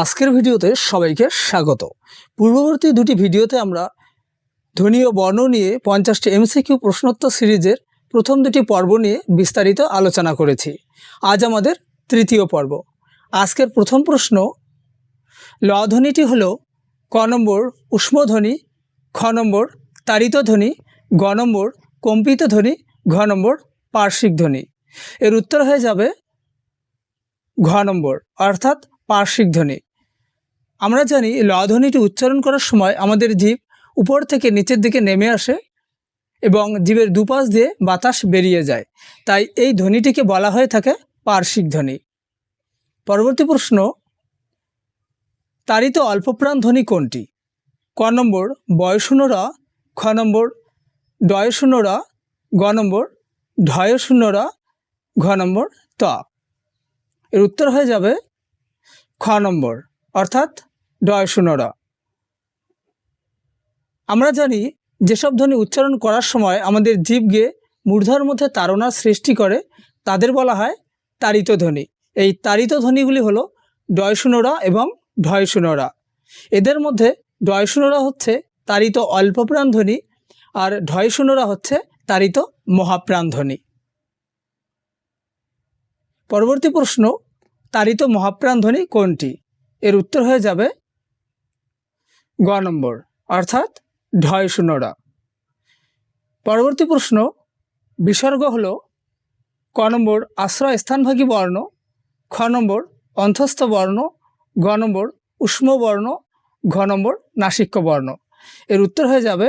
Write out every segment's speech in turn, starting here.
আজকের ভিডিওতে সবাইকে স্বাগত। পূর্ববর্তী দুটি ভিডিওতে আমরা ধ্বনি ও বর্ণ নিয়ে 50টি এমসিকিউ প্রশ্নোত্তর সিরিজের প্রথম দুটি পর্ব নিয়ে বিস্তারিত আলোচনা করেছি। আজ আমাদের তৃতীয় পর্ব। আজকের প্রথম প্রশ্ন, ল ধ্বনিটি হলো ক নম্বর ঊষ্মধ্বনি, খ নম্বর তাড়িত ধ্বনি, গ নম্বর কম্পিত ধ্বনি, ঘ নম্বর পার্শ্বিক ধ্বনি। এর উত্তর হয়ে যাবে ঘ নম্বর, অর্থাৎ পার্শ্বিক ধ্বনি। আমরা জানি ল ধ্বনিটি উচ্চারণ করার সময় আমাদের জিভ উপর থেকে নিচের দিকে নেমে আসে এবং জিভের দুপাশ দিয়ে বাতাস বেরিয়ে যায়, তাই এই ধ্বনিটিকে বলা হয়ে থাকে পার্শ্বিক ধ্বনি। পরবর্তী প্রশ্ন, তাড়িত অল্পপ্রাণ ধ্বনি কোনটি? ক নম্বর বয়শূন্য র, খ নম্বর ডয়শূন্য র, গ নম্বর ঢয়শূন্য র, ঘ নম্বর ত। এর উত্তর হয়ে যাবে খ নম্বর, অর্থাৎ ডয়শূন্য র। আমরা জানি যেসব ধ্বনি উচ্চারণ করার সময় আমাদের জিভকে মূর্ধর মধ্যে তাড়নার সৃষ্টি করে তাদের বলা হয় তাড়িত ধ্বনি। এই তাড়িত ধ্বনিগুলি হলো ডয়শূন্য র এবং ঢয়শূন্য র। এদের মধ্যে ডয়শূন্য র হচ্ছে তাড়িত অল্পপ্রাণ ধ্বনি আর ঢয়শূন্য র হচ্ছে তাড়িত মহাপ্রাণ ধ্বনি। পরবর্তী প্রশ্ন, তাড়িত মহাপ্রাণ ধ্বনি কোনটি? এর উত্তর হয়ে যাবে গ নম্বর, অর্থাৎ ঢয়শূন্য র। পরবর্তী প্রশ্ন, বিসর্গ হলো ক নম্বর আশ্রয় স্থানভাগী বর্ণ, খ নম্বর অন্ত্যস্ত বর্ণ, গ নম্বর ঊষ্ম বর্ণ, ঘ নম্বর নাসিক্য বর্ণ। এর উত্তর হয়ে যাবে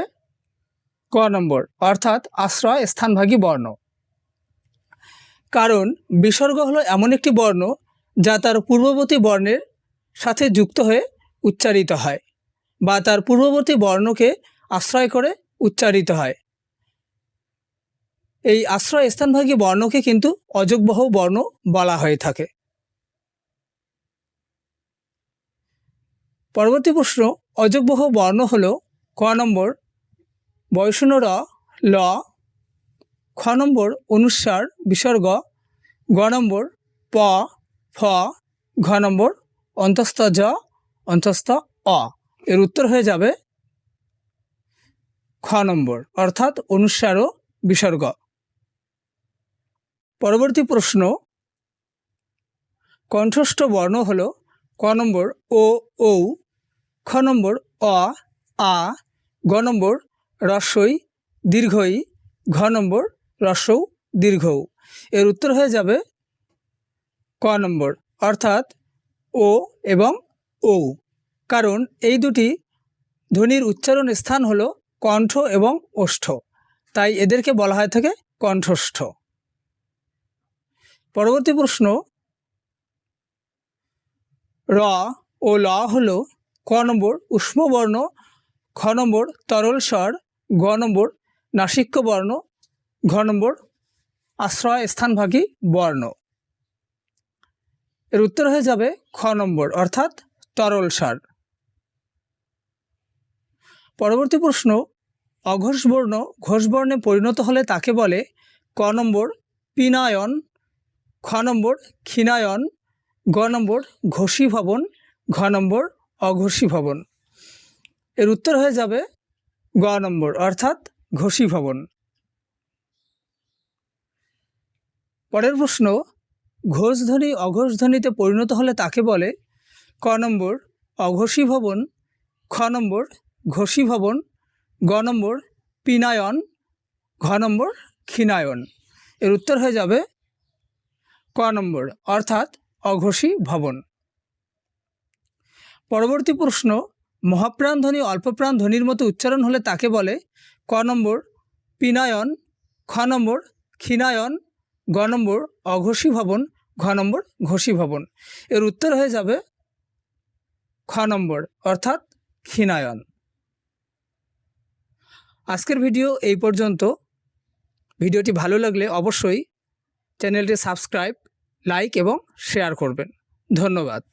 ক নম্বর, অর্থাৎ আশ্রয় স্থানভাগী বর্ণ। কারণ বিসর্গ হলো এমন একটি বর্ণ যা তার পূর্ববর্তী বর্ণের সাথে যুক্ত হয়ে উচ্চারিত হয় বা তার পূর্ববর্তী বর্ণকে আশ্রয় করে উচ্চারিত হয়। এই আশ্রয় স্থানভাগী বর্ণকে কিন্তু অযোগবহ বর্ণ বলা হয়ে থাকে। পরবর্তী প্রশ্ন, অযোগবহ বর্ণ হলো ক নম্বর বয়শূন্য র, ল, খ নম্বর অনুস্বার বিসর্গ, গ নম্বর প, ফ, ঘ নম্বর অন্তস্থ জ, অন্তস্থ অ। এর উত্তর হয়ে যাবে খ নম্বর, অর্থাৎ অনুস্বার ও বিসর্গ। পরবর্তী প্রশ্ন, কণ্ঠস্থ বর্ণ হলো ক নম্বর ও, ঔ, খ নম্বর অ, আ, গ নম্বর রস্বই দীর্ঘই, ঘ নম্বর রস্বৌ দীর্ঘৌ। এর উত্তর হয়ে যাবে ক নম্বর, অর্থাৎ ও এবং ঔ। কারণ এই দুটি ধ্বনির উচ্চারণ স্থান হলো কণ্ঠ এবং ওষ্ঠ, তাই এদেরকে বলা হয়ে থাকে কণ্ঠস্থ। পরবর্তী প্রশ্ন, র ও ল হলো ক নম্বর ঊষ্ম বর্ণ, খ নম্বর তরল স্বর, গ নম্বর নাসিক্য বর্ণ, ঘ নম্বর আশ্রয় স্থানভাগী বর্ণ। এর উত্তর হয়ে যাবে খ নম্বর, অর্থাৎ তরল স্বর। পরবর্তী প্রশ্ন, অঘোষ বর্ণ ঘোষ বর্ণে পরিণত হলে তাকে বলে ক নম্বর পিনায়ন, খ নম্বর ক্ষীণায়ন, গ নম্বর ঘোষী ভবন, ঘ নম্বর অঘোষী ভবন। এর উত্তর হয়ে যাবে গ নম্বর, অর্থাৎ ঘোষী ভবন। পরের প্রশ্ন, ঘোষ ধ্বনি অঘোষ ধ্বনিতে পরিণত হলে তাকে বলে ক নম্বর অঘোষী ভবন, খ নম্বর ঘোষী ভবন, গ নম্বর পিনায়ন, ঘ নম্বর ক্ষীণায়ন। এর উত্তর হয়ে যাবে ক নম্বর, অর্থাৎ অঘোষী ভবন। পরবর্তী প্রশ্ন, মহাপ্রাণ ধ্বনি অল্পপ্রাণ ধ্বনির মতো উচ্চারণ হলে তাকে বলে ক নম্বর পিনায়ন, খ নম্বর ক্ষীণায়ন, গ নম্বর অঘোষী ভবন, ঘ নম্বর ঘোষী ভবন। এর উত্তর হয়ে যাবে খ নম্বর, অর্থাৎ ক্ষীণায়ন। আজকের ভিডিও এই পর্যন্ত। ভিডিওটি ভালো লাগলে অবশ্যই চ্যানেলটি সাবস্ক্রাইব, লাইক এবং শেয়ার করবেন। ধন্যবাদ।